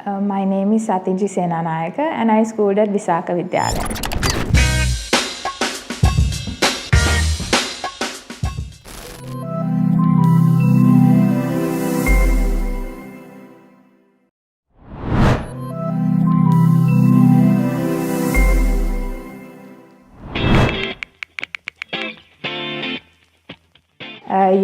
My name is Satiji Senanayaka and I schooled at Visaka Vidyalaya.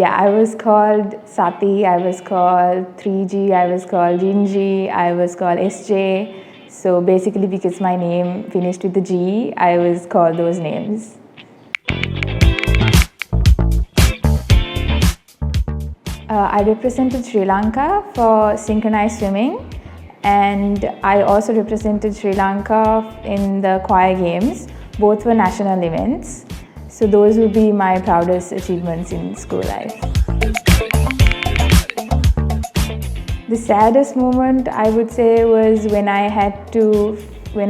I was called Sati, I was called 3G, I was called Ginji, I was called SJ. So basically because my name finished with the G, I was called those names. I represented Sri Lanka for synchronized swimming, and I also represented Sri Lanka in the choir games. Both were national events. So those would be my proudest achievements in school life. The saddest moment I would say was when I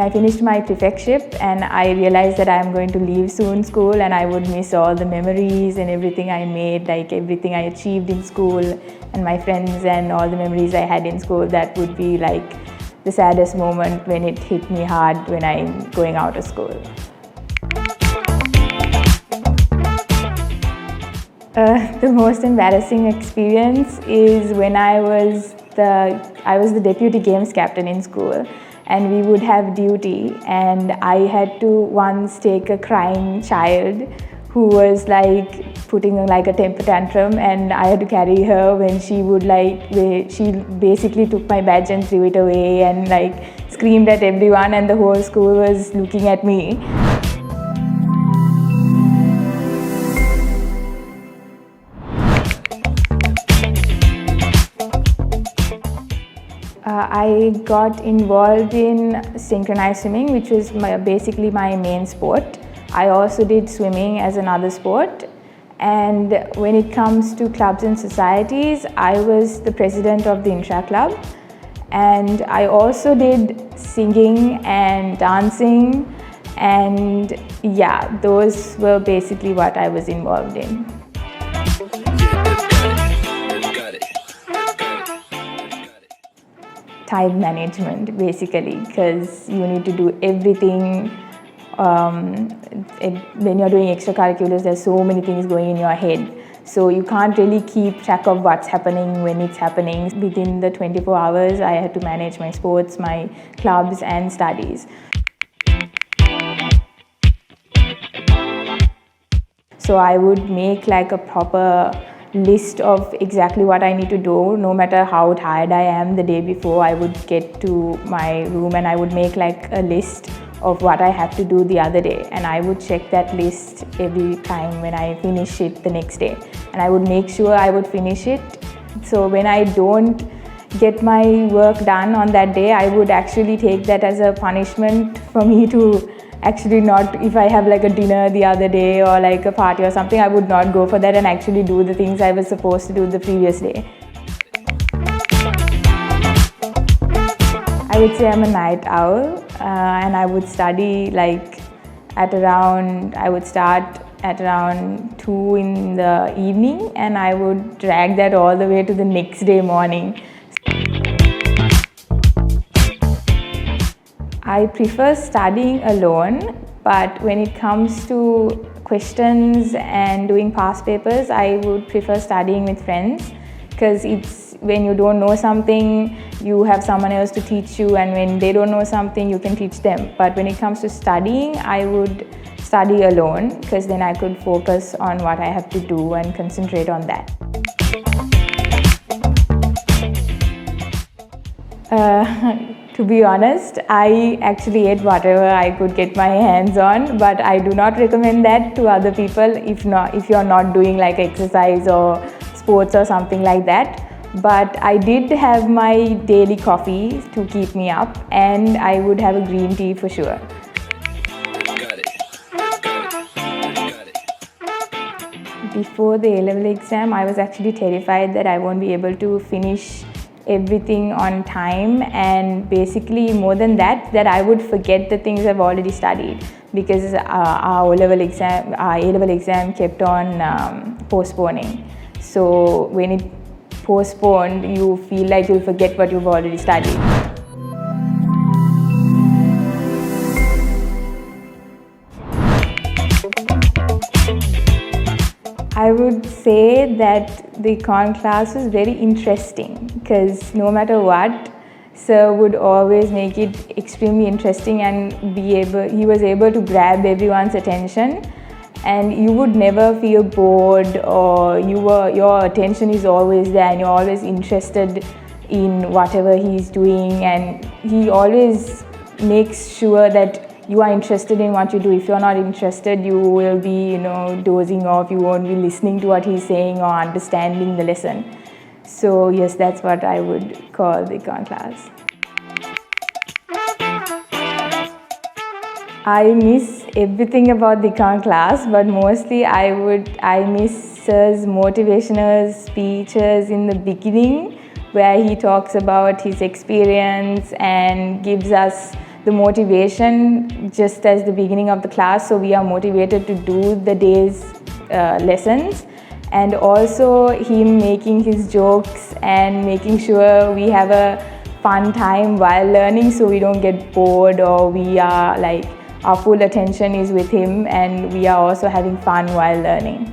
finished my prefectship and I realized that I'm going to leave soon school and I would miss all the memories and everything I made, like everything I achieved in school and my friends and all the memories I had in school. That would be like the saddest moment when it hit me hard when I'm going out of school. The most embarrassing experience is when I was the deputy games captain in school, and we would have duty, and I had to once take a crying child who was like putting like a temper tantrum, and I had to carry her when she basically took my badge and threw it away and like screamed at everyone, and the whole school was looking at me. I got involved in synchronized swimming, which was basically my main sport. I also did swimming as another sport. And when it comes to clubs and societies, I was the president of the Intra Club. And I also did singing and dancing. And yeah, those were basically what I was involved in. Time management basically, because you need to do everything. When you're doing extracurriculars, there's so many things going in your head, so you can't really keep track of what's happening when it's happening. Within the 24 hours I had to manage my sports, my clubs and studies. So I would make like a proper list of exactly what I need to do. No matter how tired I am the day before, I would get to my room and I would make like a list of what I have to do the other day, and I would check that list every time when I finish it the next day, and I would make sure I would finish it. So when I don't get my work done on that day, I would actually take that as a punishment for me to actually not, if I have like a dinner the other day or like a party or something, I would not go for that and actually do the things I was supposed to do the previous day. I would say I'm a night owl, and I would study like I would start at around 2 in the evening and I would drag that all the way to the next day morning. I prefer studying alone, but when it comes to questions and doing past papers, I would prefer studying with friends, because it's when you don't know something, you have someone else to teach you, and when they don't know something, you can teach them. But when it comes to studying, I would study alone, because then I could focus on what I have to do and concentrate on that. To be honest, I actually ate whatever I could get my hands on, but I do not recommend that to other people if you're not doing like exercise or sports or something like that. But I did have my daily coffee to keep me up, and I would have a green tea for sure. Before the A-level exam, I was actually terrified that I won't be able to finish everything on time, and basically more than that I would forget the things I've already studied, because our A-level exam kept on postponing. So when it postponed, you feel like you'll forget what you've already studied. I would say that the econ class was very interesting because no matter what, Sir would always make it extremely interesting and he was able to grab everyone's attention, and you would never feel bored, or your attention is always there and you're always interested in whatever he's doing, and he always makes sure that you are interested in what you do. If you're not interested, you will be, dozing off, you won't be listening to what he's saying or understanding the lesson. So yes, that's what I would call the econ class. I miss everything about the econ class, but mostly I miss Sir's motivational speeches in the beginning, where he talks about his experience and gives us the motivation just as the beginning of the class, so we are motivated to do the day's lessons, and also him making his jokes and making sure we have a fun time while learning, so we don't get bored, or we are like, our full attention is with him and we are also having fun while learning.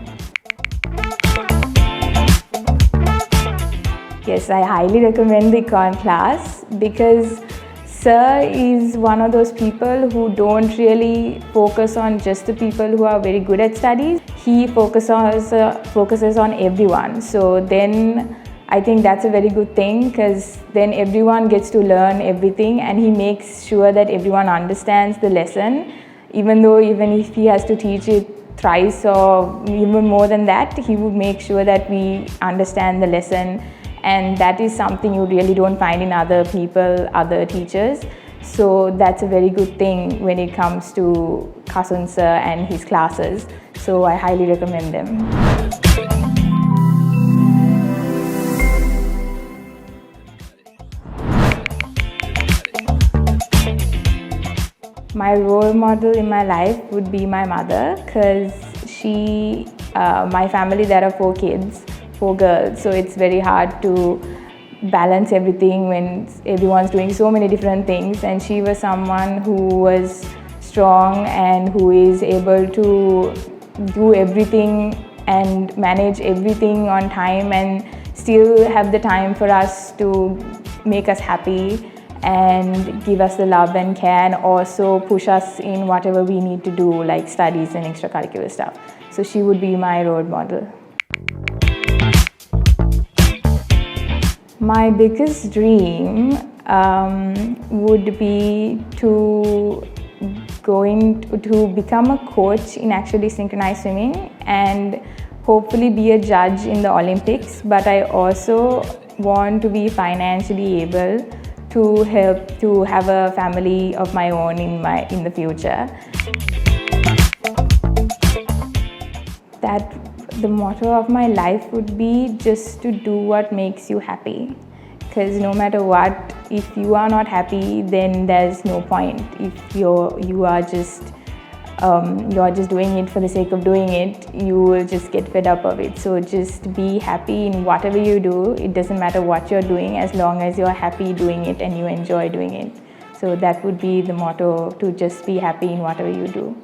Yes, I highly recommend the econ class because Sir is one of those people who don't really focus on just the people who are very good at studies. He focuses on everyone. So then I think that's a very good thing, because then everyone gets to learn everything, and he makes sure that everyone understands the lesson, even if he has to teach it thrice or even more than that, he would make sure that we understand the lesson. And that is something you really don't find in other teachers. So that's a very good thing when it comes to Kasun Sir and his classes. So I highly recommend them. My role model in my life would be my mother, because my family, there are 4 kids. 4 girls, so it's very hard to balance everything when everyone's doing so many different things, and she was someone who was strong and who is able to do everything and manage everything on time and still have the time for us to make us happy and give us the love and care, and also push us in whatever we need to do, like studies and extracurricular stuff. So she would be my role model. My biggest dream would be to become a coach in actually synchronized swimming and hopefully be a judge in the Olympics. But I also want to be financially able to help to have a family of my own in the future. The motto of my life would be just to do what makes you happy, because no matter what, if you are not happy, then there's no point. If you are just doing it for the sake of doing it, you will just get fed up of it. So just be happy in whatever you do. It doesn't matter what you're doing, as long as you're happy doing it and you enjoy doing it. So that would be the motto, to just be happy in whatever you do.